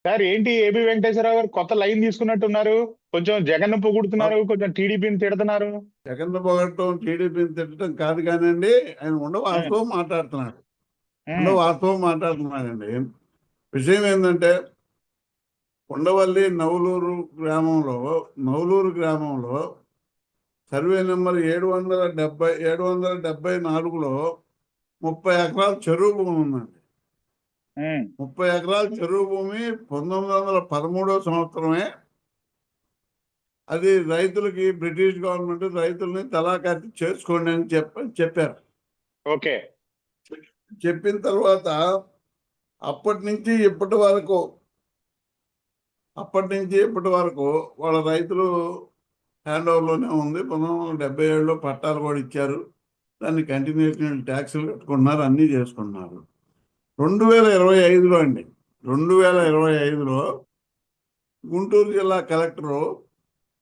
Sir ఏంటి AB Venkateswararao గారు కొత్త లైన్ తీసుకున్నట్టున్నారు? కొంచెం జగన్ పొగుడుతున్నారు, కొంచెం టీడీపీని తిడుతున్నారు. జగన్ పొగడటం టీడీపీని తిట్టడం కాదు కానండి, ఆయన ఉమ్, వాస్తవం మాట్లాడుతున్నాడు. ఉమ్, వాస్తవం మాట్లాడుతున్నాడండి. విషయం ఏంటంటే, ఉండవల్లి నవలూరు గ్రామంలో సర్వే నెంబర్ 774లో 30 ఎకరాల చెరువు భూమి ఉందండి. ఉమ్, 30 ఎకరాల చెరువు భూమి 1913 సంవత్సరమే. అది రైతులకి బ్రిటిష్ గవర్నమెంట్ రైతుల్ని తలాఖాతి చేసుకోండి అని చెప్పారు. ఓకే. చెప్పిన తర్వాత అప్పటి నుంచి ఇప్పటి వరకు వాళ్ళ రైతులు హ్యాండ్ ఓవర్లోనే ఉంది. 1977లో పట్టాలు కూడా ఇచ్చారు. దాన్ని కంటిన్యూషన్ ట్యాక్సులు కట్టుకుంటున్నారు, అన్నీ చేసుకుంటున్నారు. 2025లో అండి, 2025లో గుంటూరు జిల్లా కలెక్టరు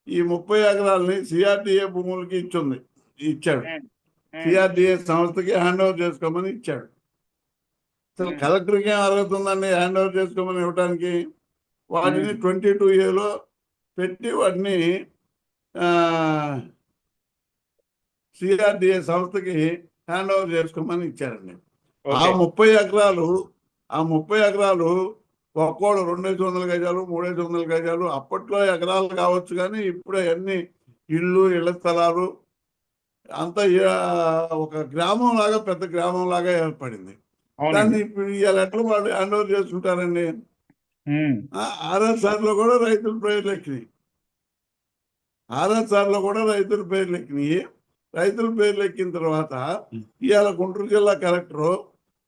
ఈ 30 ఎకరాలని సిఆర్డిఏ భూములకి ఇచ్చాడు. ఉమ్, ఉమ్, సిఆర్డిఏ సంస్థకి హ్యాండ్ ఓవర్ చేసుకోమని ఇచ్చాడు. అసలు ఉమ్, కలెక్టర్కి ఏం అర్హత ఉందండి హ్యాండ్ ఓవర్ చేసుకోమని ఇవ్వడానికి? వాటిని ఉమ్, 22Aలో పెట్టి వాటిని సిఆర్డిఏ సంస్థకి హ్యాండ్ ఓవర్ చేసుకోమని ఇచ్చారండి. ఆ ఓకే. 30 ఎకరాలు ఆ 30 ఎకరాలు ఒక్కోడు 2500 గజాలు 3500 గజాలు అప్పట్లో ఎకరాలు కావచ్చు, కానీ ఇప్పుడు అన్ని ఇళ్ల స్థలాలు అంతా ఒక గ్రామం లాగా, పెద్ద గ్రామం లాగా ఏర్పడింది. దాన్ని అవునండి. ఇప్పుడు ఇవాళ ఎట్లా వాళ్ళు హ్యాండ్ ఓవర్ చేసుకుంటారండి? ఉమ్, ఆర్ఎస్ఆర్లో కూడా రైతుల పేర్లు ఎక్కినాయి. ఆర్ఎస్ఆర్లో కూడా రైతుల పేర్లు ఎక్కినాయి. రైతుల పేర్లు ఎక్కిన తర్వాత ఇవాళ గుంటూరు జిల్లా కలెక్టరు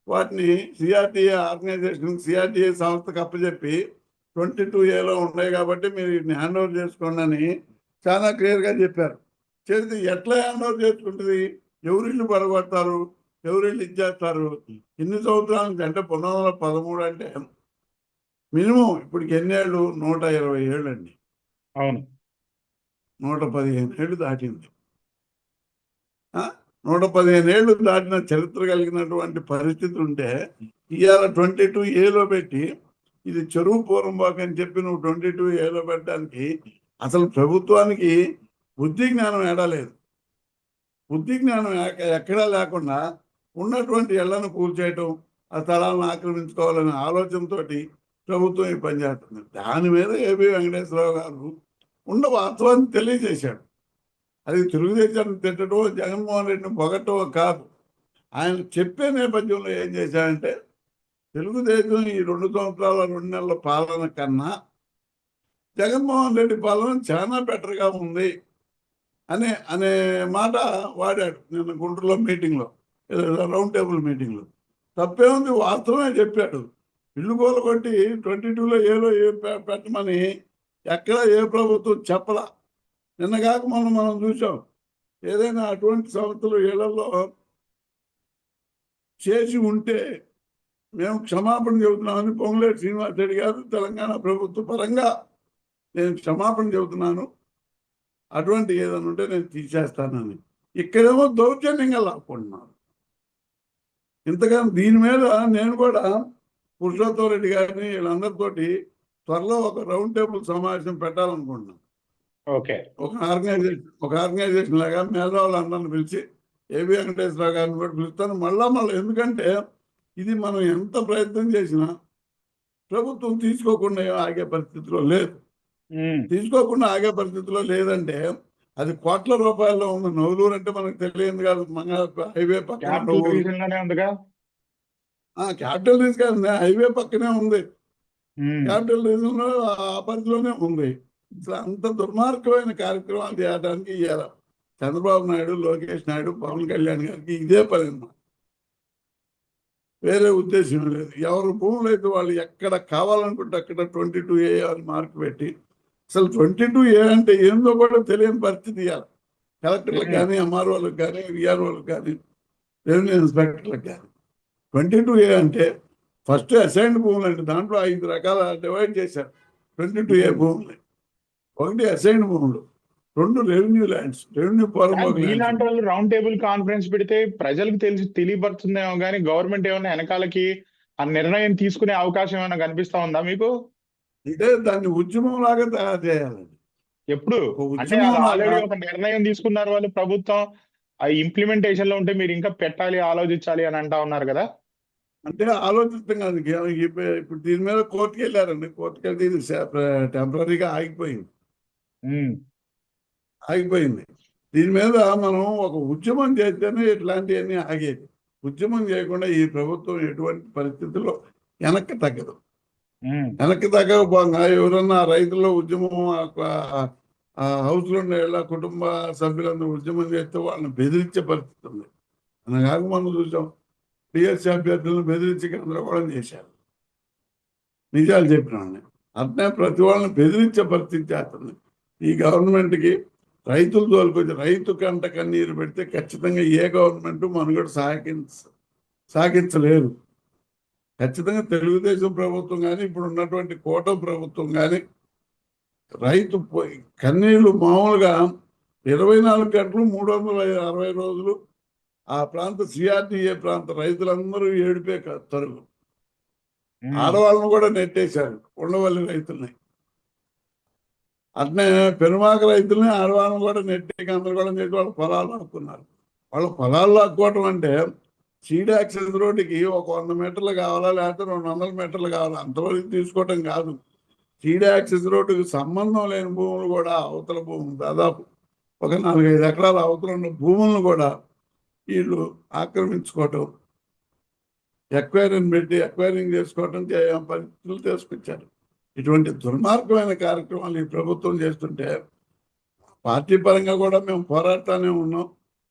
వాటిని సిఆర్టీఏ సంస్థకు అప్పచెప్పి 22Aలో ఉన్నాయి కాబట్టి మీరు వీటిని హ్యాండ్ ఓవర్ చేసుకోండి అని చాలా క్లియర్గా చెప్పారు. చేస్తే ఎట్లా హ్యాండ్ ఓవర్ చేసుకుంటుంది? ఎవరిళ్ళు పడగొడతారు, ఎవరిళ్ళు ఇచ్చేస్తారు? ఎన్ని సంవత్సరాల నుంచి అంటే 1913 అంటే మినిమం ఇప్పటికి ఎన్నేళ్ళు? 120 ఏళ్ళు అండి. అవును. 115 ఏళ్ళు దాటింది. 115 ఏళ్ళు దాటిన చరిత్ర కలిగినటువంటి పరిస్థితి ఉంటే ఇవాళ 22Aలో పెట్టి ఇది చెరువు పూర్వంబాక అని చెప్పి నువ్వు 22Aలో పెట్టడానికి అసలు ప్రభుత్వానికి బుద్ధి జ్ఞానం ఏడాలేదు. బుద్ధి జ్ఞానం ఎక్కడా లేకుండా ఉన్నటువంటి ఇళ్లను కూల్చేయటం, ఆ స్థలాలను ఆక్రమించుకోవాలనే ఆలోచనతో ప్రభుత్వం ఈ పని చేస్తుంది. దాని మీద ఏబి వెంకటేశ్వరరావు గారు వాస్తవాన్ని తెలియజేశాడు. అది తెలుగుదేశాన్ని తిట్టడో జగన్మోహన్ రెడ్డిని పొగట్టో కాదు. ఆయన చెప్పే నేపథ్యంలో ఏం చేశాడంటే, తెలుగుదేశం ఈ 2 సంవత్సరాల 2 నెలల పాలన కన్నా జగన్మోహన్ రెడ్డి పాలన చాలా బెటర్గా ఉంది అనే మాట వాడాడు నిన్న గుంటూరులో మీటింగ్లో, రౌండ్ టేబుల్ మీటింగ్లో. తప్పేముంది, వాస్తవమే చెప్పాడు. ఇల్లు కొట్టి 22లో ఏలో పెట్టమని ఎక్కడ ఏ ప్రభుత్వం చెప్పలా. నిన్నగాక మనం చూసాం. ఏదైనా అటువంటి సంస్థలు ఏళ్లలో చేసి ఉంటే మేము క్షమాపణ చెబుతున్నామని పొంగులేటి శ్రీనివాస్ రెడ్డి గారు తెలంగాణ ప్రభుత్వ పరంగా నేను క్షమాపణ చెబుతున్నాను, అటువంటి ఏదైనా ఉంటే నేను తీసేస్తానని. ఇక్కడేమో దౌర్జన్యంగా లాక్కుంటున్నాను. ఇంతగానో దీని మీద నేను కూడా పురుషోత్తం రెడ్డి గారిని వీళ్ళందరితోటి త్వరలో ఒక రౌండ్ టేబుల్ సమావేశం పెట్టాలనుకుంటున్నాను. ఓకే. ఒక ఆర్గనైజేషన్ లాగా మేధావులందరిని పిలిచి ఏబి వెంకటేశ్వరరావు గారిని కూడా పిలుస్తాను మళ్ళా. ఎందుకంటే ఇది మనం ఎంత ప్రయత్నం చేసినా ప్రభుత్వం తీసుకోకుండా ఆగే పరిస్థితిలో లేదు. తీసుకోకుండా ఆగే పరిస్థితిలో లేదంటే అది కోట్ల రూపాయల్లో ఉంది. నవలూరు అంటే మనకు తెలియదు కాదు, మన హైవే పక్కన క్యాపిటల్ రీజన్ కాదు, హైవే పక్కనే ఉంది. క్యాపిటల్ రీజన్ లో ఆ పరిధిలోనే ఉంది. అసలు అంత దుర్మార్గమైన కార్యక్రమాలు చేయడానికి ఇవాళ చంద్రబాబు నాయుడు, లోకేష్ నాయుడు, పవన్ కళ్యాణ్ గారికి ఇదే పని, వేరే ఉద్దేశం లేదు. ఎవరు భూములు అయితే వాళ్ళు ఎక్కడ కావాలనుకుంటే అక్కడ 22A అని మార్కు పెట్టి, అసలు 22A అంటే ఏందో కూడా తెలియని పరిస్థితి ఇవ్వాలి. కలెక్టర్లకు కానీ, ఎంఆర్ఓలకు కానీ, విఆర్ఓలకు కానీ, రెవెన్యూ ఇన్స్పెక్టర్లకు కానీ. 22A అంటే ఫస్ట్ అసైన్డ్ భూములు అండి. దాంట్లో 5 రకాల డివైడ్ చేశారు 22A భూములు. 1 అసైన్డ్ భూములు, 2 రెవెన్యూ ల్యాండ్స్, రెవెన్యూ పూర్వభోగ మీలాంటి ల్యాండ్స్. వాళ్ళు రౌండ్ టేబుల్ కాన్ఫరెన్స్ పెడితే ప్రజలకు తెలియపడుతుందేమో కానీ గవర్నమెంట్ ఏమైనా వెనకాలకి ఆ నిర్ణయం తీసుకునే అవకాశం ఏమైనా కనిపిస్తా ఉందా మీకు? అంటే దాన్ని ఉద్యమం లాగా తయారు చేయాలండి. ఎప్పుడు ఒక అంటే ఉద్యమం అది లాగా. ఆల్రెడీ ఒక నిర్ణయం తీసుకున్నారు వాళ్ళు ప్రభుత్వం, ఆ ఇంప్లిమెంటేషన్ లో ఉంటే మీరు ఇంకా పెట్టాలి, ఆలోచించాలి అని అంటా ఉన్నారు కదా. అంటే ఆలోచిస్తాం కాదు. ఇప్పుడు దీని మీద కోర్టుకి వెళ్ళారండి. కోర్టుకి వెళ్తే ఇది టెంపరీగా ఆగిపోయింది. ఉమ్, ఆగిపోయింది. దీని మీద మనం ఒక ఉద్యమం చేస్తేనే ఇట్లాంటివన్నీ ఆగేది. ఉద్యమం చేయకుండా ఈ ప్రభుత్వం ఎటువంటి పరిస్థితుల్లో వెనక్కి తగ్గదు. ఉమ్, వెనక్కి తగ్గకపోగా ఎవరన్నా రైతుల ఉద్యమం హౌస్లో ఉండే వాళ్ళ కుటుంబ సభ్యులందరూ ఉద్యమం చేస్తే వాళ్ళని బెదిరించే పరిస్థితి ఉంది. అనగాక మనం చూసాం, టీఎస్సీ అభ్యర్థులను బెదిరించి గందరగోళం చేశారు నిజాలు చెప్పిన వాళ్ళని. అట్నే ప్రతి వాళ్ళని బెదిరించే పరిస్థితి చేస్తుంది ఈ గవర్నమెంట్కి. రైతులు తోలుకొచ్చి రైతు కంట కన్నీరు పెడితే ఖచ్చితంగా ఏ గవర్నమెంట్ మనుగడ సాగించలేదు. ఖచ్చితంగా తెలుగుదేశం ప్రభుత్వం కానీ ఇప్పుడు ఉన్నటువంటి కూటమి ప్రభుత్వం కానీ రైతు కన్నీళ్లు మామూలుగా 24 గంటలు 360 రోజులు ఆ ప్రాంత సిఆర్డీఏ ప్రాంత రైతులందరూ ఏడిపే తరుగు. ఉమ్. ఆడవాళ్ళను కూడా నెట్టేశారు, ఉండవల్లి రైతుల్ని. అట్నే పెనుమాక రైతుల్ని ఆడవాళ్ళను కూడా నెట్టి గందరగోళం చేసి వాళ్ళ పొలాలు లాక్కున్నారు. వాళ్ళ పొలాలు లాక్కోవటం అంటే సీడ్ యాక్సెస్ రోడ్డుకి ఒక 100 మీటర్లు కావాలా, లేకపోతే 200 మీటర్లు కావాలా, అంతవరకు తీసుకోవటం కాదు. సీడ్ యాక్సెస్ రోడ్డుకి సంబంధం లేని భూములు కూడా, అవతల భూములు దాదాపు ఒక 4-5 ఎకరాల అవతల ఉన్న భూములను కూడా వీళ్ళు ఆక్రమించుకోవటం, ఎక్వైరింగ్ చేసుకోవటం పరిస్థితులు తీసుకొచ్చారు. ఇటువంటి దుర్మార్గమైన కార్యక్రమాలు ఈ ప్రభుత్వం చేస్తుంటే పార్టీ పరంగా కూడా మేము పోరాడుతూనే ఉన్నాం.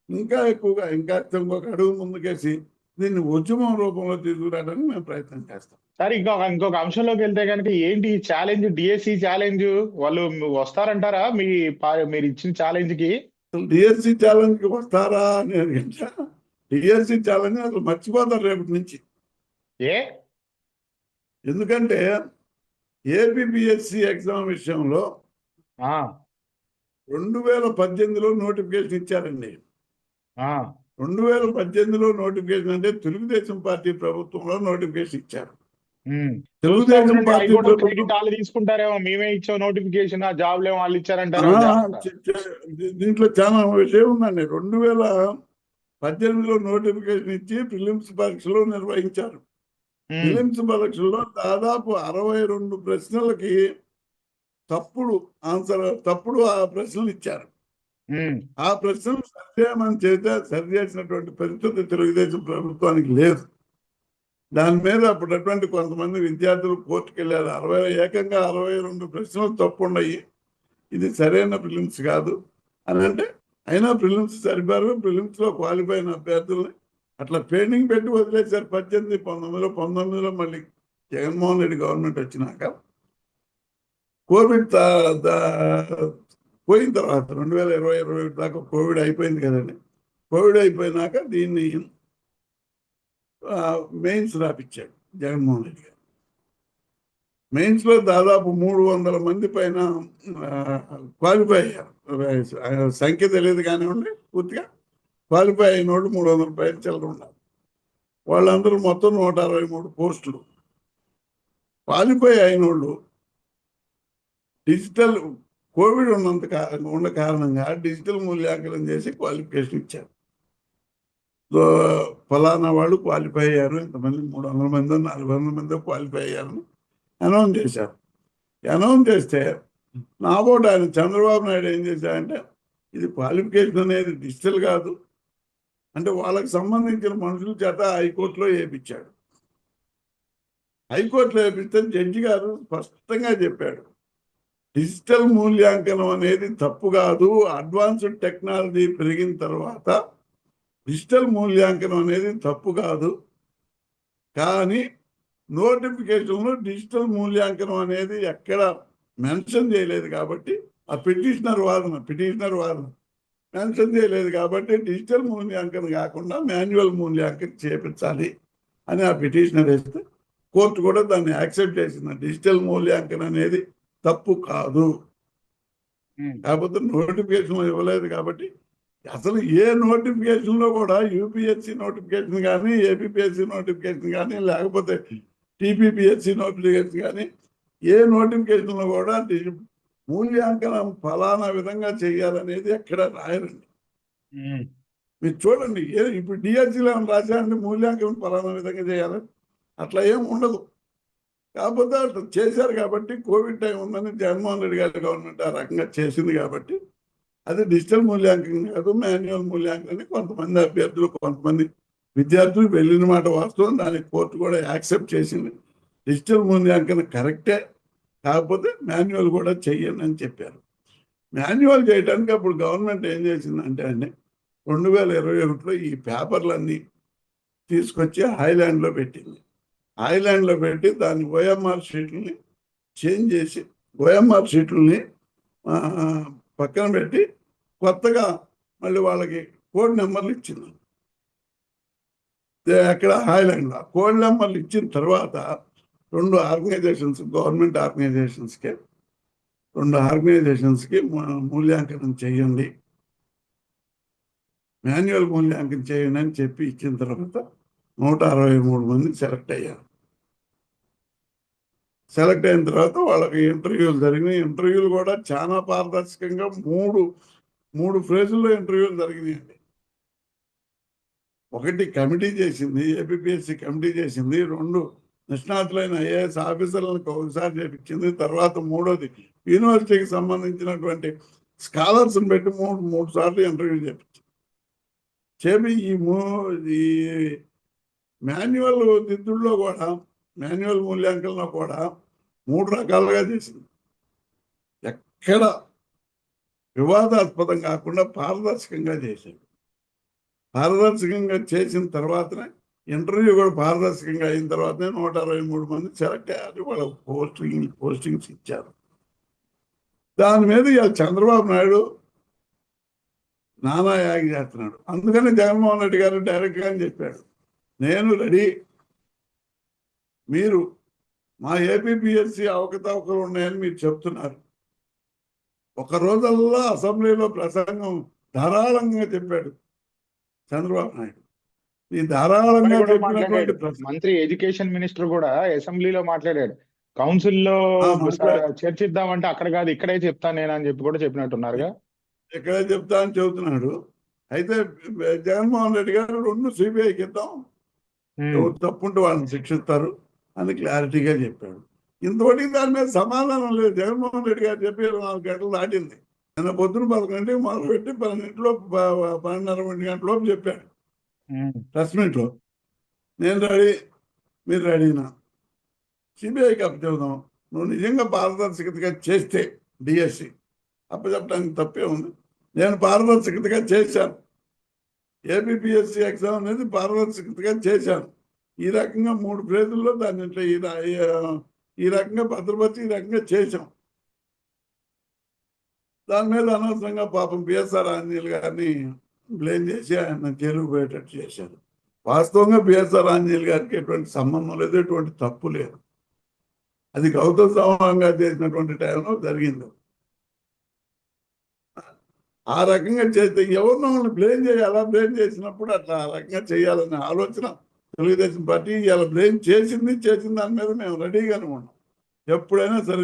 ఇంకా ఎక్కువగా ఇంకొక అడుగు ముందుకేసి దీన్ని ఉద్యమం రూపంలో తీసుకురావడానికి మేము ప్రయత్నం చేస్తాం. సరే, ఇంకొక అంశంలోకి వెళ్తే కనుక ఏంటి ఛాలెంజ్, డిఎస్సి ఛాలెంజ్ వాళ్ళు వస్తారంటారా మీరు ఇచ్చిన ఛాలెంజ్ కి? డిఎస్సి ఛాలెంజ్ కి వస్తారా అనేది, డిఎస్సి ఛాలెంజ్ అసలు మర్చిపోతారు రేపటి నుంచి. ఏ ఎందుకంటే ఏపీపీఎస్సి ఎగ్జామ్ విషయంలో 2018లో నోటిఫికేషన్ ఇచ్చారండి. 2018లో నోటిఫికేషన్ అంటే తెలుగుదేశం పార్టీ ప్రభుత్వంలో నోటిఫికేషన్ ఇచ్చారు. తెలుగుదేశం పార్టీ ప్రభుత్వం తీసుకుంటారేమో, మేమే ఇచ్చాం నోటిఫికేషన్, ఆ జాబ్ లేమో వాళ్ళు ఇచ్చారంటారు. దీంట్లో చాలా విషయం ఉందండి. 2018లో నోటిఫికేషన్ ఇచ్చి ప్రిలిమ్స్ పరీక్షలు నిర్వహించారు. ప్రిలిమ్స్ పరీక్షల్లో దాదాపు 62 ప్రశ్నలకి తప్పుడు ఆ ప్రశ్నలు ఇచ్చారు. ఆ ప్రశ్నలు సరి చేసినటువంటి పరిస్థితి తెలుగుదేశం ప్రభుత్వానికి లేదు. దాని మీద అప్పుడటువంటి కొంతమంది విద్యార్థులు కోర్టుకు వెళ్ళారు. ఏకంగా 62 ప్రశ్నలు తప్పున్నాయి, ఇది సరైన ప్రిలిమ్స్ కాదు అని అంటే, అయినా ప్రిలిమ్స్ సరిపారు. ప్రిలిమ్స్ లో క్వాలిఫై అయిన అభ్యర్థుల్ని అట్లా పెండింగ్ పెట్టి వదిలేశారు. 19 మళ్ళీ జగన్మోహన్ రెడ్డి గవర్నమెంట్ వచ్చినాక కోవిడ్ పోయిన తర్వాత 2020 దాకా కోవిడ్ అయిపోయింది కదండి. కోవిడ్ అయిపోయినాక దీన్ని మెయిన్స్ రాపిచ్చాడు జగన్మోహన్ రెడ్డి గారు. మెయిన్స్ లో దాదాపు 300 మంది పైన క్వాలిఫై అయ్యారు. సంఖ్య తెలియదు కానివ్వండి, పూర్తిగా క్వాలిఫై అయిన వాళ్ళు 300 పైన చిల్లర ఉన్నారు. వాళ్ళందరూ మొత్తం 163 పోస్టులు. క్వాలిఫై అయిన వాళ్ళు డిజిటల్ కోవిడ్ ఉన్న కారణంగా డిజిటల్ మూల్యాంకనం చేసి క్వాలిఫికేషన్ ఇచ్చారు. ఫలానా వాళ్ళు క్వాలిఫై అయ్యారు, ఇంతమంది 300 మంది 400 మంది క్వాలిఫై అయ్యారని అనౌన్స్ చేశారు. అనౌన్స్ చేస్తే నాబోటి ఆయన చంద్రబాబు నాయుడు ఏం చేశారంటే, ఇది క్వాలిఫికేషన్ అనేది డిజిటల్ కాదు అంటే వాళ్ళకి సంబంధించిన మనుషుల చేత హైకోర్టులో వేయించాడు. హైకోర్టులో వేయిస్తే జడ్జి గారు స్పష్టంగా చెప్పాడు, డిజిటల్ మూల్యాంకనం అనేది తప్పు కాదు. అడ్వాన్స్డ్ టెక్నాలజీ పెరిగిన తర్వాత డిజిటల్ మూల్యాంకనం అనేది తప్పు కాదు, కానీ నోటిఫికేషన్లో డిజిటల్ మూల్యాంకనం అనేది ఎక్కడ మెన్షన్ చేయలేదు కాబట్టి, ఆ పిటిషనర్ వాదన మెన్షన్ చేయలేదు కాబట్టి డిజిటల్ మూల్యాంకనం కాకుండా మాన్యువల్ మూల్యాంకనం చేపించాలి అని ఆ పిటిషనర్ వేస్తే కోర్టు కూడా దాన్ని యాక్సెప్ట్ చేసింది. డిజిటల్ మూల్యాంకనం అనేది తప్పు కాదు, కాకపోతే నోటిఫికేషన్ ఇవ్వలేదు కాబట్టి. అసలు ఏ నోటిఫికేషన్లో కూడా యూపీఎస్సీ నోటిఫికేషన్ కానీ, ఏపీపీఎస్సీ నోటిఫికేషన్ కానీ, లేకపోతే టీపీపీఎస్సీ నోటిఫికేషన్ కానీ ఏ నోటిఫికేషన్లో కూడా మూల్యాంకనం ఫలానా విధంగా చేయాలనేది ఎక్కడ రాయరండి. మీరు చూడండి, ఇప్పుడు డిఎస్సీలో రాశారంటే మూల్యాంకనం ఫలానా విధంగా చేయాలి, అట్లా ఏం ఉండదు. కాకపోతే అట్లా చేశారు కాబట్టి కోవిడ్ టైం ఉందని జగన్మోహన్ రెడ్డి గారి గవర్నమెంట్ ఆ రకంగా చేసింది కాబట్టి అది డిజిటల్ మూల్యాంకనం కాదు, మాన్యువల్ మూల్యాంకనం. కొంతమంది అభ్యర్థులు, కొంతమంది విద్యార్థులు వెళ్ళిన మాట వాస్తవం, దానికి కోర్టు కూడా యాక్సెప్ట్ చేసింది. డిజిటల్ మూల్యాంకనం కరెక్టే, కాకపోతే మాన్యువల్ కూడా చెయ్యండి అని చెప్పారు. మాన్యువల్ చేయడానికి అప్పుడు గవర్నమెంట్ ఏం చేసిందంటే అండి, 2021లో ఈ పేపర్లన్నీ తీసుకొచ్చి ఐలాండ్లో పెట్టింది. ఐలాండ్లో పెట్టి దాన్ని ఓఎంఆర్ షీట్లని చేంజ్ చేసి ఓఎంఆర్ షీట్లని పక్కన పెట్టి కొత్తగా మళ్ళీ వాళ్ళకి కోడ్ నెంబర్లు ఇచ్చింది. అక్కడ ఐలాండ్లో కోడ్ నెంబర్లు ఇచ్చిన తర్వాత 2 ఆర్గనైజేషన్స్, గవర్నమెంట్ ఆర్గనైజేషన్స్కి, 2 ఆర్గనైజేషన్స్కి మూల్యాంకనం చేయండి, మాన్యువల్ మూల్యాంకనం చేయండి అని చెప్పి ఇచ్చిన తర్వాత 163 మంది సెలెక్ట్ అయ్యారు. సెలెక్ట్ అయిన తర్వాత వాళ్ళకి ఇంటర్వ్యూలు జరిగినాయి. ఇంటర్వ్యూలు కూడా చాలా పారదర్శకంగా మూడు ఫేజుల్లో ఇంటర్వ్యూలు జరిగినాయండి. ఒకటి కమిటీ చేసింది, ఏపీఎస్సి కమిటీ చేసింది. 2 నిష్ణాతులైన ఐఏఎస్ ఆఫీసర్లకు ఒకసారి చేపించింది. తర్వాత 3వది యూనివర్సిటీకి సంబంధించినటువంటి స్కాలర్స్ని పెట్టి మూడు సార్లు ఇంటర్వ్యూ చేపించింది. ఈ మాన్యువల్ దిద్దుల్లో కూడా, మాన్యువల్ మూల్యాంకనంలో కూడా 3 రకాలుగా చేసింది. ఎక్కడ వివాదాస్పదం కాకుండా పారదర్శకంగా చేశాడు. పారదర్శకంగా చేసిన తర్వాతనే ఇంటర్వ్యూ కూడా పారదర్శకంగా అయిన తర్వాతనే 163 మంది సెలెక్ట్ అయ్యారు. వాళ్ళ పోస్టింగ్స్ ఇచ్చారు. దాని మీద ఇవాళ చంద్రబాబు నాయుడు నానా యాగి చేస్తున్నాడు. అందుకని జగన్మోహన్ రెడ్డి గారు డైరెక్ట్గా చెప్పాడు, నేను రెడీ, మీరు మా ఏపీఎస్సి అవకతవకలు ఉన్నాయని మీరు చెప్తున్నారు. ఒక రోజల్లా అసెంబ్లీలో ప్రసంగం ధారాళంగా చెప్పాడు చంద్రబాబు నాయుడు. ఈ ధారాళంగా చెప్పినటువంటి మంత్రి ఎడ్యుకేషన్ మినిస్టర్ కూడా అసెంబ్లీలో మాట్లాడాడు. కౌన్సిల్లో చర్చిద్దామంటే అక్కడ కాదు ఇక్కడే చెప్తాను నేను అని చెప్పి కూడా చెప్పినట్టున్నారుగా. ఇక్కడే చెప్తా అని చెబుతున్నాడు. అయితే జగన్మోహన్ రెడ్డి గారు 2 సిబిఐకి ఇద్దాం, ఎవరు తప్పుంటే వాళ్ళని శిక్షిస్తారు అని క్లారిటీగా చెప్పాడు. ఇంతవరకు దాని మీద సమాధానం లేదు. జగన్మోహన్ రెడ్డి గారు చెప్పి 4 గంటలు దాటింది. నిన్న పొద్దున 11 గంటలకు మొదలుపెట్టి 12:30 గంటలోపు చెప్పాడు ప్రెస్ మీట్లో. నేను రెడీ, మీరు రెడీనా, సిబిఐకి అప్పచెబుదాం. నువ్వు నిజంగా పారదర్శకతగా చేస్తే డిఎస్సి అప్పచెప్పడానికి తప్పే ఉంది. నేను పారదర్శకతగా చేశాను, ఏపీఎస్సి ఎగ్జామ్ అనేది పారదర్శకతగా చేశాను. ఈ రకంగా 3 ఫేజుల్లో దాన్ని ఈ రకంగా భద్రపరిచి ఈ రకంగా చేశాం. దాని మీద అనవసరంగా పాపం బిఎస్ఆర్ ఆంజనేయులు గారిని బ్లేమ్ చేసి ఆయన జైలుకు పోయేటట్టు చేశారు. వాస్తవంగా బిఎస్ఆర్ ఆంజనేయులు గారికి ఎటువంటి సంబంధం లేదు, ఎటువంటి తప్పు లేదు. అది గౌతమ్ సవాంగా చేసినటువంటి టైంలో జరిగింది. ఆ రకంగా చేస్తే ఎవరినో బ్లేమ్ చేయాలా, బ్లేమ్ చేసినప్పుడు అట్లా ఆ రకంగా చేయాలనే ఆలోచన తెలుగుదేశం పార్టీ ఇలా బ్లేమ్ చేసిన దాని మీద మేము రెడీగానే ఉన్నాం. ఎప్పుడైనా సరే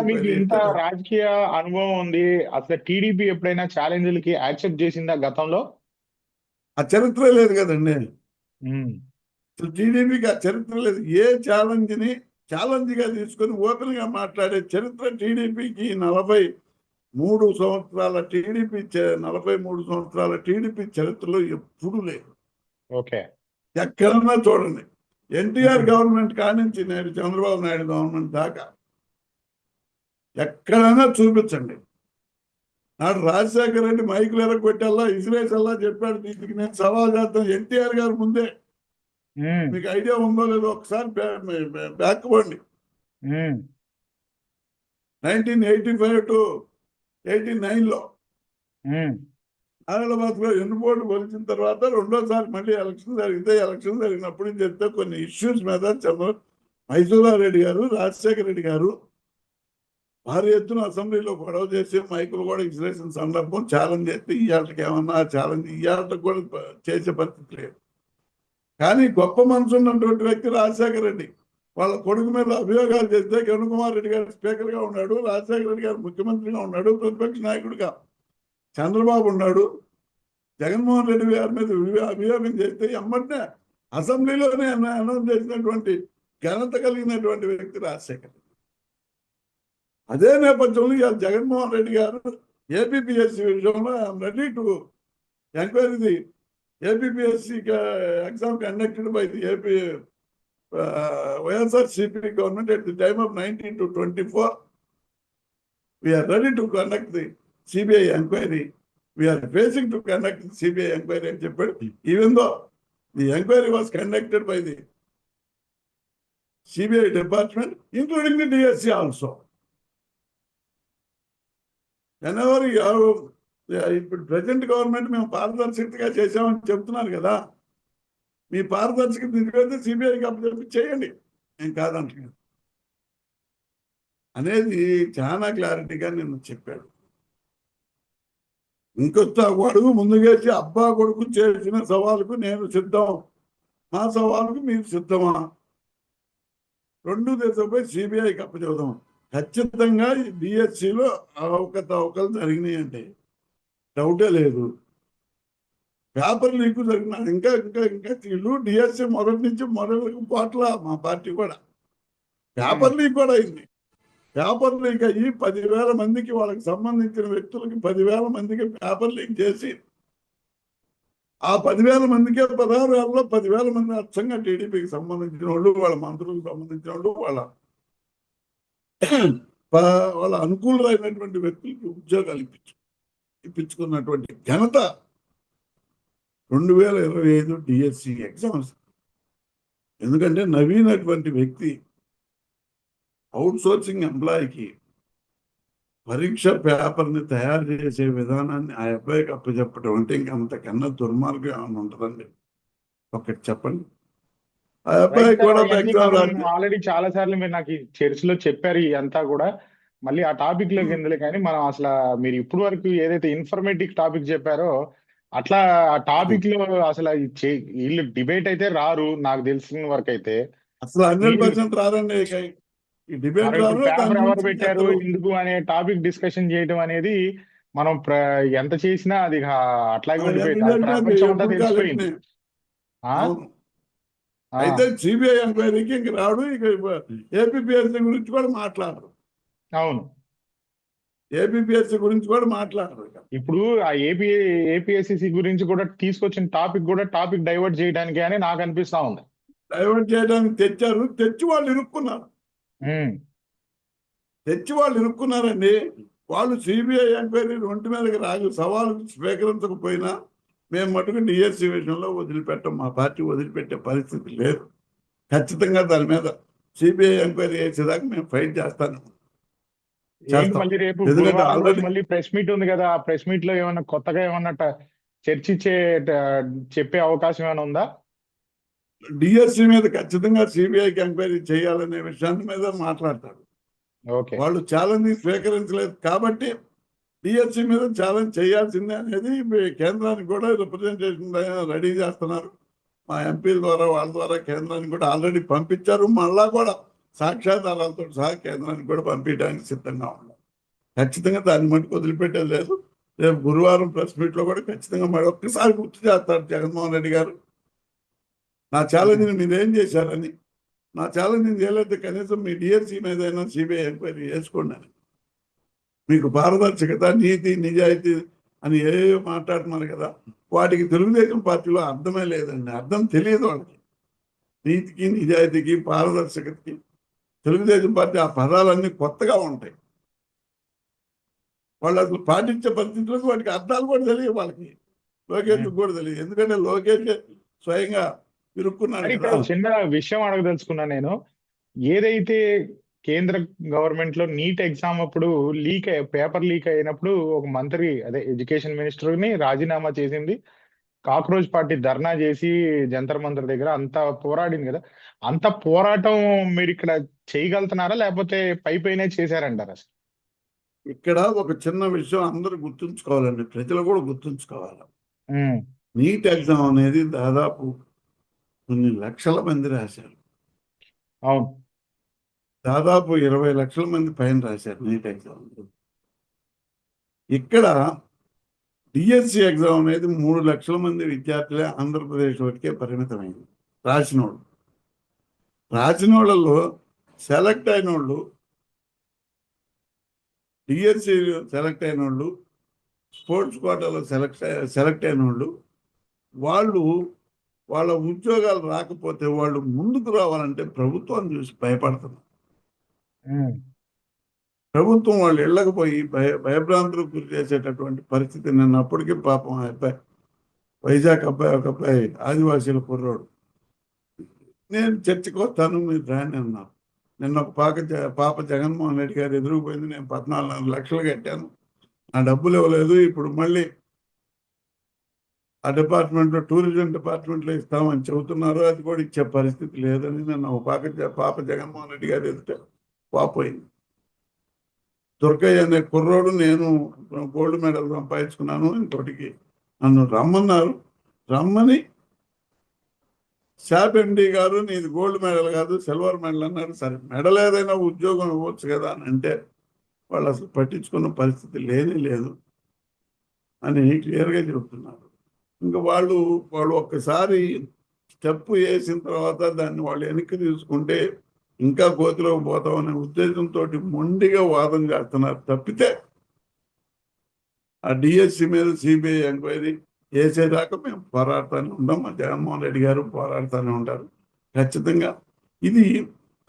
మీకు ఇంత రాజకీయ అనుభవం ఉంది, అసలు టీడీపీ ఎప్పుడైనా ఛాలెంజ్లకి యాక్సెప్ట్ చేసిందా గతంలో? ఆ చరిత్ర లేదు కదండి. టీడీపీకి ఆ చరిత్ర లేదు. ఏ ఛాలెంజ్గా తీసుకొని ఓపెన్ గా మాట్లాడే చరిత్ర టీడీపీకి 43 సంవత్సరాల టీడీపీ చరిత్రలో ఎప్పుడు లేదు. ఓకే, ఎక్కడన్నా చూడండి. ఎన్టీఆర్ గవర్నమెంట్ కానించి నేడు చంద్రబాబు నాయుడు గవర్నమెంట్ దాకా ఎక్కడైనా చూపించండి. నాడు రాజశేఖర రెడ్డి మైకులు ఎరగొట్టల్లా ఇసిరేసల్లా చెప్పాడు, దీనికి నేను సవాల్ చేస్తాను. ఎన్టీఆర్ గారు ముందే, మీకు ఐడియా ఉందో లేదో ఒకసారి బ్యాక్ పోండి. 1985 to 89లో ఆదిలాబాద్లో ఎన్నుపోటు కొలిచిన తర్వాత 2వసారి మళ్ళీ ఎలక్షన్ జరిగితే, ఎలక్షన్ జరిగినప్పుడు చెప్తే కొన్ని ఇష్యూస్ మీద మైసూరారెడ్డి గారు, రాజశేఖర రెడ్డి గారు భారీ ఎత్తున అసెంబ్లీలో గొడవ చేసి మైకులు కూడా ఇసిరేసిన సందర్భం ఛాలెంజ్ చేస్తే ఇవాళకి ఏమన్నా ఛాలెంజ్ ఇవాళకి కూడా చేసే పరిస్థితి లేదు. కానీ గొప్ప మనసు ఉన్నటువంటి వ్యక్తి రాజశేఖర రెడ్డి. వాళ్ళ కొడుకు మీద అభియోగాలు చేస్తే కిరణ్ కుమార్ రెడ్డి గారు స్పీకర్గా ఉన్నాడు, రాజశేఖర రెడ్డి గారు ముఖ్యమంత్రిగా ఉన్నాడు, ప్రతిపక్ష నాయకుడిగా చంద్రబాబు ఉన్నాడు. జగన్మోహన్ రెడ్డి గారి మీద అభియోగం చేస్తే ఎమ్మటే అసెంబ్లీలోనే అనౌన్స్ చేసినటువంటి ఘనత కలిగినటువంటి వ్యక్తి రాజశేఖర్ రెడ్డి. అదే నేపథ్యంలో ఇవాళ జగన్మోహన్ రెడ్డి గారు ఏపీపీఎస్సీ విషయంలో ready to enquiry the APPSC exam conducted by the AP YSRCP government at the time of 19 to 24. We are ready to conduct the CBI inquiry. We are facing to conduct the CBI inquiry అని చెప్పాడు. Even though the inquiry was conducted by the CBI department, including the DSC also. Whenever you have, ఇప్పుడు present government మేము పారదర్శకతగా చేసామని చెప్తున్నారు కదా, మీ పారదర్శకత నిజమైతే సిబిఐకి అప్పచెప్పి చేయండి, నేను కాదంటున్నాను అనేది చాలా క్లారిటీగా నేను చెప్పాడు. ఇంకొక అడుగు ముందుకేసి అబ్బా కొడుకు చేసిన సవాలుకు నేను సిద్ధం, మా సవాలుకు మీరు సిద్ధమా, రెండు దేశంపై సిబిఐకి అప్పచెబుదాం. ఖచ్చితంగా డిఎస్సిలో అవకతవకలు జరిగినాయండి, డౌటే లేదు. పేపర్ లీక్ జరిగిన ఇంకా ఇంకా ఇంకా వీళ్ళు డిఎస్సి మొదటి నుంచి మొదటి పాటల మా పార్టీ కూడా పేపర్ లీక్ కూడా అయింది. పేపర్ లీక్ అయ్యి 10,000 మందికి, వాళ్ళకి సంబంధించిన వ్యక్తులకి 10,000 మందికి పేపర్ లీక్ చేసి ఆ 10,000 మందికే 16,000లో 10,000 మంది అచ్చంగా టీడీపీకి సంబంధించిన వాళ్ళు, వాళ్ళ మంత్రులకు సంబంధించిన వాళ్ళు, వాళ్ళ అనుకూలమైనటువంటి వ్యక్తులకి ఉద్యోగాలు ఇప్పించుకున్నటువంటి ఘనత 2025 డిఎస్సి ఎగ్జామ్స్. ఎందుకంటే నవీన్ అటువంటి వ్యక్తి అవుట్ సోర్సింగ్ ఎంప్లాయీకి పరీక్ష పేపర్ని తయారు చేసే విధానాన్ని ఆ అబ్బాయికి అప్పచెప్పడం అంటే ఇంకా అంతకన్నా దుర్మార్గం ఏమైనా ఉంటుందండి? ఒకటి చెప్పండి. ఆ అబ్బాయి కూడా ఆల్రెడీ చాలా సార్లు మీరు నాకు చర్చలో చెప్పారు ఇదంతా కూడా. మళ్ళీ ఆ టాపిక్ లోకి ఎందులో కానీ మనం అసలు మీరు ఇప్పుడు వరకు ఏదైతే ఇన్ఫర్మేటివ్ టాపిక్ చెప్పారో అట్లా ఆ టాపిక్ లో అసలు వీళ్ళు డిబేట్ అయితే రారు నాకు తెలిసిన వరకు అయితే. అసలు 100% రారండి. ఈ డిబేట్ పేపర్ ఎవరు పెట్టారు ఎందుకు అనే టాపిక్ డిస్కషన్ చేయడం అనేది మనం ఎంత చేసినా అది అట్లాగే తెలిసిపోయింది. అయితే సిబిఐ ఎంక్వైరీకి ఇంక రాడు, ఇక ఏపీపీఎస్సీ గురించి కూడా మాట్లాడరు. అవును, ఏపీపీఎస్సీ గురించి కూడా మాట్లాడరు. ఇప్పుడు ఆ ఏపీఎస్సీ గురించి కూడా తీసుకొచ్చిన టాపిక్ కూడా టాపిక్ డైవర్ట్ చేయడానికి అని నాకు అనిపిస్తా ఉంది. డైవర్ట్ చేయడానికి తెచ్చారు, తెచ్చి వాళ్ళు ఇరుక్కున్నారండి. వాళ్ళు సిబిఐ ఎంక్వైరీ ఒంటి మీదకి రాజు సవాలు స్వీకరించకపోయినా మేము మటుకు డిఎస్సి విషయంలో వదిలిపెట్టాం, మా పార్టీ వదిలిపెట్టే పరిస్థితి లేదు. ఖచ్చితంగా దాని మీద సిబిఐ ఎంక్వైరీ చేసేదాకా మేము ఫైట్ చేస్తాను. మళ్ళీ రేపు మళ్ళీ ప్రెస్ మీట్ ఉంది కదా, ఆ ప్రెస్ మీట్ లో ఏమన్నా కొత్తగా ఏమన్నా చెప్పే అవకాశం ఏమైనా ఉందా? డిఎస్సి మీద ఖచ్చితంగా సిబిఐకి ఎంక్వైరీ చేయాలనే విషయాన్ని మీద మాట్లాడతారు. వాళ్ళు ఛాలెంజ్ స్వీకరించలేదు కాబట్టి డిఎస్సి మీద ఛాలెంజ్ చేయాల్సిందే అనేది కేంద్రానికి కూడా రిప్రజెంటేషన్ రెడీ చేస్తున్నారు. మా ఎంపీల ద్వారా వాళ్ళ ద్వారా కేంద్రానికి కూడా ఆల్రెడీ పంపించారు. మళ్ళా కూడా సాక్ష్యాధారాలతో సహా కేంద్రానికి కూడా పంపించడానికి సిద్ధంగా ఉన్నాం. ఖచ్చితంగా దాన్ని మటుకు వదిలిపెట్టేది లేదు. రేపు గురువారం ప్రెస్ మీట్లో కూడా ఖచ్చితంగా మరొక్కసారి గుర్తు చేస్తారు జగన్మోహన్ రెడ్డి గారు, నా ఛాలెంజ్ని మీరేం చేశారని. నా ఛాలెంజ్ చేయలేదు, కనీసం మీ డిఎస్సి మీద అయినా సిబిఐ ఎంక్వైరీ చేసుకోండి అని. మీకు పారదర్శకత, నీతి, నిజాయితీ అని ఏవో మాట్లాడుతున్నారు కదా, వాటికి తెలుగుదేశం పార్టీలో అర్థమే లేదండి. అర్థం తెలియదు వాళ్ళకి. నీతికి, నిజాయితీకి, పారదర్శకతకి తెలుగుదేశం పార్టీ ఆ పదాలన్నీ కొత్తగా ఉంటాయి. వాళ్ళు అసలు పాటించే పరిస్థితులకు వాటికి అర్థాలు కూడా తెలియదు వాళ్ళకి. లోకేష్కి కూడా తెలియదు, ఎందుకంటే లోకేష్ స్వయంగా ఇరుక్కున్నాడు. చిన్న విషయం అడగదలుచుకున్నా నేను. ఏదైతే కేంద్ర గవర్నమెంట్ లో నీట్ ఎగ్జామ్ అప్పుడు పేపర్ లీక్ అయినప్పుడు ఒక మంత్రి, అదే ఎడ్యుకేషన్ మినిస్టర్ ని రాజీనామా చేసింది, కాక్రోచ్ పార్టీ ధర్నా చేసి జంతర్ మంతర్ దగ్గర అంత పోరాడింది కదా. అంత పోరాటం మీరు ఇక్కడ చేయగలుగుతున్నారా లేకపోతే పైపైనే చేశారంటారా? ఇక్కడ ఒక చిన్న విషయం అందరూ గుర్తుంచుకోవాలండి, ప్రజలు కూడా గుర్తుంచుకోవాలి. నీట్ ఎగ్జామ్ అనేది దాదాపు కొన్ని లక్షల మంది రాశారు. అవును. దాదాపు 20 లక్షల మంది పైన రాశారు నీట్ ఎగ్జామ్. ఇక్కడ డిఎస్సి ఎగ్జామ్ అనేది 3 లక్షల మంది విద్యార్థులే ఆంధ్రప్రదేశ్ వరకే పరిమితమైంది రాసినోళ్ళు. రాసిన వాళ్ళలో సెలెక్ట్ అయిన వాళ్ళు, డిఎస్సి సెలెక్ట్ అయిన వాళ్ళు, స్పోర్ట్స్ కోటాలో సెలెక్ట్ అయిన వాళ్ళు వాళ్ళ ఉద్యోగాలు రాకపోతే వాళ్ళు ముందుకు రావాలంటే ప్రభుత్వాన్ని చూసి భయపడుతున్నారు. ఉమ్. ప్రభుత్వం వాళ్ళు ఇళ్ళకి పోయి భయభ్రాంతులకు గురి చేసేటటువంటి పరిస్థితి. నిన్న అప్పటికే పాపం ఆ అబ్బాయి, వైజాగ్ అబ్బాయి, ఒక అబ్బాయి ఆదివాసీల కుర్రోడు, నేను చర్చకు వస్తాను మీరు రాని అన్నారు. నిన్న ఒక పాప జగన్మోహన్ రెడ్డి గారు ఎదురుపోయింది, నేను 14 లక్షలు కట్టాను, నా డబ్బులు ఇవ్వలేదు, ఇప్పుడు మళ్ళీ ఆ డిపార్ట్మెంట్లో, టూరిజం డిపార్ట్మెంట్లో ఇస్తామని చెబుతున్నారు, అది కూడా ఇచ్చే పరిస్థితి లేదని నన్ను ఒక పాప జగన్మోహన్ రెడ్డి గారు ఎదుట వాపోయింది. దుర్గయ్య అనే కుర్రోడు, నేను గోల్డ్ మెడల్ సంపాదించుకున్నాను, ఇంకోటికి నన్ను రమ్మన్నారు, రమ్మని శాప్ ఎండి గారు నీది గోల్డ్ మెడల్ కాదు సిల్వర్ మెడల్ అన్నారు. సరే మెడల్ ఏదైనా ఉద్యోగం ఇవ్వచ్చు కదా అని అంటే వాళ్ళు అసలు పట్టించుకున్న పరిస్థితి లేదు అని క్లియర్గా చెబుతున్నారు. ఇంకా వాళ్ళు ఒక్కసారి స్టెప్ వేసిన తర్వాత దాన్ని వాళ్ళు వెనక్కి తీసుకుంటే ఇంకా కోతిలోకి పోతామనే ఉద్దేశంతో మొండిగా వాదం చేస్తున్నారు తప్పితే ఆ డిఎస్సి మీద సిబిఐ ఎంక్వైరీ చేసేదాకా మేము పోరాడుతూనే ఉంటాం. మా జగన్మోహన్ రెడ్డి గారు పోరాడుతూనే ఉంటారు ఖచ్చితంగా. ఇది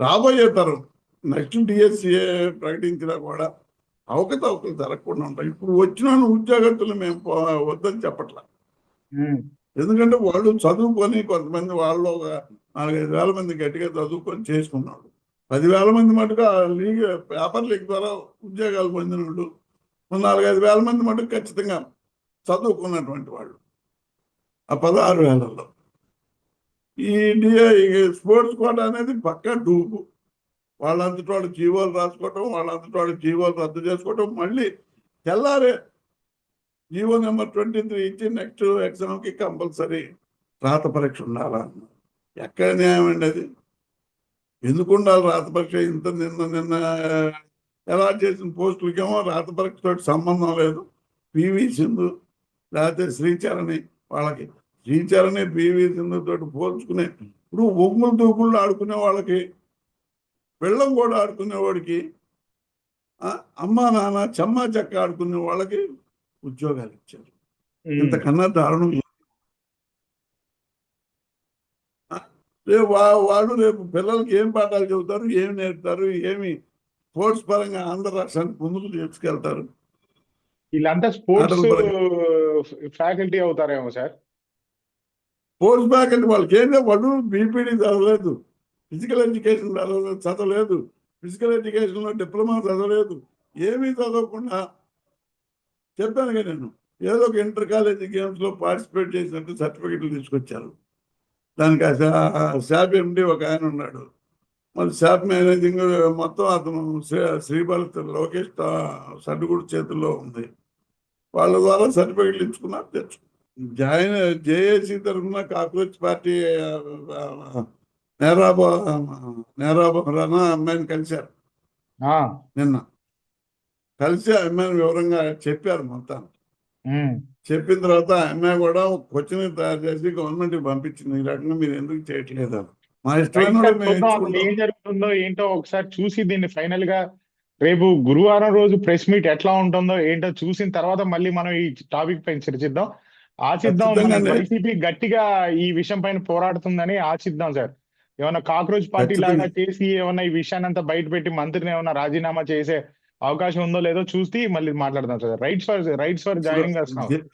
రాబోయే తరం నెక్స్ట్ డిఎస్సి ప్రకటించినా కూడా అవకతవకలు జరగకుండా ఉంటాయి. ఇప్పుడు వచ్చిన ఉద్యోగస్తులు మేము వద్దని చెప్పట్లా. ఎందుకంటే వాళ్ళు చదువుకొని, కొంతమంది వాళ్ళు ఒక 4-5 వేల మంది గట్టిగా చదువుకొని చేసుకున్నాడు, 10,000 మంది మటుకు పేపర్ లీక్ ద్వారా ఉద్యోగాలు పొందిన వాళ్ళు, 4-5 వేల మంది మటుకు ఖచ్చితంగా చదువుకున్నటువంటి వాళ్ళు ఆ 16,000లో. ఈ స్పోర్ట్స్ కోటా అనేది పక్కా డూపు. వాళ్ళంతటి వాళ్ళు జీవోలు రాసుకోవటం, వాళ్ళంతటి వాళ్ళు జీవోలు రద్దు చేసుకోవటం, మళ్ళీ తెల్లారే జీవో నెంబర్ 23 ఇచ్చి నెక్స్ట్ ఎగ్జామ్కి కంపల్సరీ రాత పరీక్ష ఉండాలా. ఎక్కడ న్యాయం అండి అది? ఎందుకు ఉండాలి రాత పరీక్ష? నిన్న ఎలా చేసిన పోస్టులకేమో రాత పరీక్షతో సంబంధం లేదు. పివి సింధు లేకపోతే శ్రీచరణి, వాళ్ళకి శ్రీచరణి పివి సింధు తోటి పోల్చుకునే, ఇప్పుడు ఒంగులు దూకుళ్ళు ఆడుకునే వాళ్ళకి, వెళ్ళం కూడా ఆడుకునేవాడికి, అమ్మా నాన్న చెమ్మా చెక్క ఆడుకునే వాళ్ళకి ఉద్యోగాలు ఇచ్చారు. ఇంతకన్నా దారుణం. వాళ్ళు రేపు పిల్లలకి ఏం పాఠాలు చెబుతారు, ఏమి నేర్పుతారు, ఏమి స్పోర్ట్స్ పరంగా ఆంధ్ర రాష్ట్రానికి ముందుకు తీసుకెళ్తారు? వీళ్ళంతా స్పోర్ట్స్ ఫ్యాకల్టీ అవుతారేమో సార్. స్పోర్ట్స్ ఫ్యాకల్టీ వాళ్ళకి ఏంటో, వాళ్ళు బీపీడీ చదవలేదు, ఫిజికల్ ఎడ్యుకేషన్ చదవలేదు, ఫిజికల్ ఎడ్యుకేషన్లో డిప్లొమా చదవలేదు, ఏమీ చదవకుండా చెప్పాను కదా నేను, ఏదో ఒక ఇంటర్ కాలేజీ గేమ్స్లో పార్టిసిపేట్ చేసినట్టు సర్టిఫికెట్లు తీసుకొచ్చారు. దానికి శాప్ ఎండి ఒక ఆయన ఉన్నాడు, మళ్ళీ శాప్ మేనేజింగ్ మొత్తం అతను శ్రీబల్ లోకేష్ సడ్డుగుడి చేతుల్లో ఉంది. వాళ్ళ ద్వారా సర్టిఫికెట్లు ఇచ్చుకున్నారు, తెచ్చు జేఏసీ తరఫున కాక్రోచ్ పార్టీ నేరాబోరానా అమ్మాయిని కలిశారు నిన్న. కలిసి అమ్మాయిని వివరంగా చెప్పారు మొత్తం. చెప్పిన తర్వాత అమ్మాయి కూడా క్వశ్చన్ తయారు చేసి గవర్నమెంట్కి పంపించింది, ఈ రకంగా మీరు ఎందుకు చేయట్లేదు, మా ఇష్టమైన ఏం జరుగుతుందో ఏంటో ఒకసారి చూసి దీన్ని ఫైనల్ గా రేపు గురువారం రోజు ప్రెస్ మీట్ ఎట్లా ఉంటుందో ఏంటో చూసిన తర్వాత మళ్ళీ మనం ఈ టాపిక్ పైన చర్చిద్దాం, ఆశిద్దాం. వైసీపీ గట్టిగా ఈ విషయం పైన పోరాడుతుందని ఆశిద్దాం సార్. ఏమన్నా కాక్రోచ్ పార్టీ లాగా చేసి ఏమన్నా ఈ విషయాన్ని అంతా బయట పెట్టి మంత్రిని ఏమన్నా రాజీనామా చేసే అవకాశం ఉందో లేదో చూసి మళ్ళీ మాట్లాడదాం సార్. Rights for joining.